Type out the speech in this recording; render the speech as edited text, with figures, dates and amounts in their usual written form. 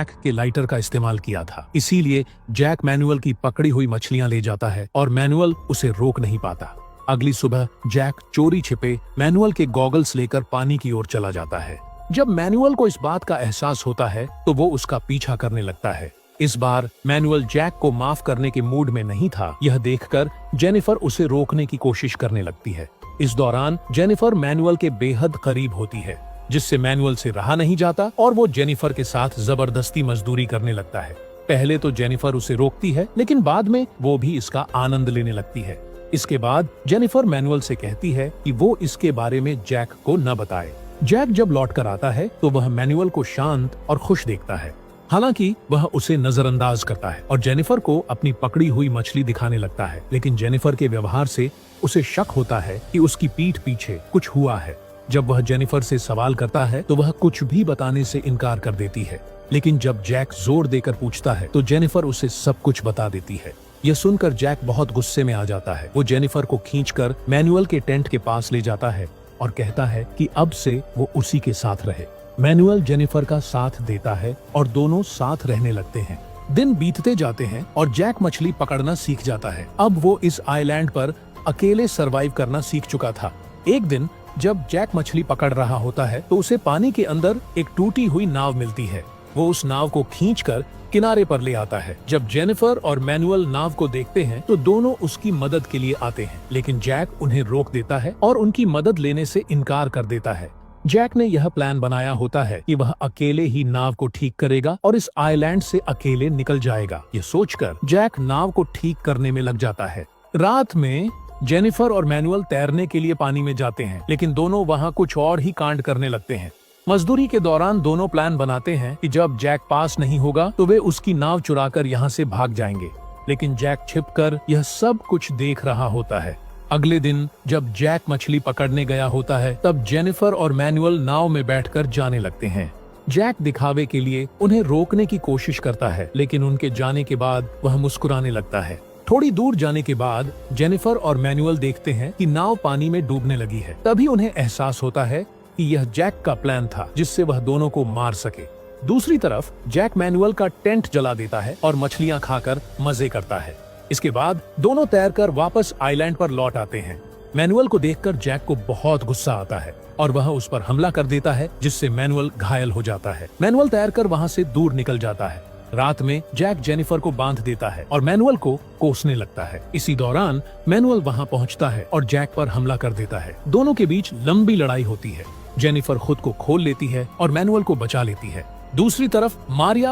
Jack के lighter का इस्तेमाल किया था। इसीलिए जैक मैनुअल की पकड़ी हुई मछलियां ले जाता है और मैनुअल उसे रोक नहीं पाता। अगली सुबह जैक चोरी छिपे मैनुअल के गॉगल्स लेकर पानी की ओर चला जाता है। जब मैनुअल को इस बात का एहसास होता है तो वो उसका पीछा करने लगता है। इस बार मैनुअल जैक को माफ करने के मूड में नहीं था। यह देखकर जेनिफर उसे रोकने की कोशिश करने लगती है। इस दौरान जेनिफर मैनुअल के बेहद करीब होती है, जिससे मैनुअल से रहा नहीं जाता और वो जेनिफर के साथ जबरदस्ती मजदूरी करने लगता है। पहले तो जेनिफर उसे रोकती है, लेकिन बाद में वो भी इसका आनंद लेने लगती है। इसके बाद जेनिफर मैनुअल से कहती है कि वो इसके बारे में जैक को न बताए। जैक जब लौट कर आता है तो वह मैनुअल को शांत और खुश देखता है। हालांकि वह उसे नजरअंदाज करता है और जेनिफर को अपनी पकड़ी हुई मछली दिखाने लगता है, लेकिन जेनिफर के व्यवहार से उसे शक होता है कि उसकी पीठ पीछे कुछ हुआ है। जब वह जेनिफर से सवाल करता है तो वह कुछ भी बताने से इनकार कर देती है, लेकिन जब जैक जोर देकर पूछता है तो जेनिफर उसे सब कुछ बता देती है। यह सुनकर जैक बहुत गुस्से में आ जाता है। वो जेनिफर को खींचकर मैनुअल के टेंट के पास ले जाता है और कहता है कि अब से वो उसी के साथ रहे। मैनुअल जेनिफर का साथ देता है और दोनों साथ रहने लगते हैं। दिन बीतते जाते हैं और जैक मछली पकड़ना सीख जाता है। अब वो इस आइलैंड पर अकेले सरवाइव करना सीख चुका था। एक दिन जब जैक मछली पकड़ रहा होता है तो उसे पानी के अंदर एक टूटी हुई नाव मिलती है। वो उस नाव को खींचकर किनारे पर ले आता है। जब जेनिफर और मैनुअल नाव को देखते हैं तो दोनों उसकी मदद के लिए आते हैं, लेकिन जैक उन्हें रोक देता है और उनकी मदद लेने से इनकार कर देता है। जैक ने यह प्लान बनाया होता है कि वह अकेले ही नाव को ठीक करेगा और इस आइलैंड से अकेले निकल जाएगा। ये सोचकर जैक नाव को ठीक करने में लग जाता है। रात में जेनिफर और मैनुअल तैरने के लिए पानी में जाते हैं, लेकिन दोनों वहाँ कुछ और ही कांड करने लगते हैं। मजदूरी के दौरान दोनों प्लान बनाते हैं कि जब जैक पास नहीं होगा तो वे उसकी नाव चुराकर यहाँ से भाग जाएंगे, लेकिन जैक छिपकर यह सब कुछ देख रहा होता है। अगले दिन जब जैक मछली पकड़ने गया होता है तब जेनिफर और मैनुअल नाव में बैठकर जाने लगते हैं। जैक दिखावे के लिए उन्हें रोकने की कोशिश करता है, लेकिन उनके जाने के बाद वह मुस्कुराने लगता है। थोड़ी दूर जाने के बाद जेनिफर और मैनुअल देखते हैं कि नाव पानी में डूबने लगी है। तभी उन्हें एहसास होता है कि यह जैक का प्लान था, जिससे वह दोनों को मार सके। दूसरी तरफ जैक मैनुअल का टेंट जला देता है और मछलियां खाकर मजे करता है। इसके बाद दोनों तैरकर वापस आइलैंड पर लौट आते हैं। मैनुअल को देखकर जैक को बहुत गुस्सा आता है और वह उस पर हमला कर देता है, जिससे मैनुअल घायल हो जाता है। मैनुअल तैरकर वहाँ से दूर निकल जाता है। रात में जैक जेनिफर को बांध देता है और मैनुअल को कोसने लगता है। इसी दौरान मैनुअल वहाँ पहुँचता है और जैक पर हमला कर देता है। दोनों के बीच लंबी लड़ाई होती है। जेनिफर खुद को खोल लेती है और मैनुअल को बचा लेती है। दूसरी तरफ मारिया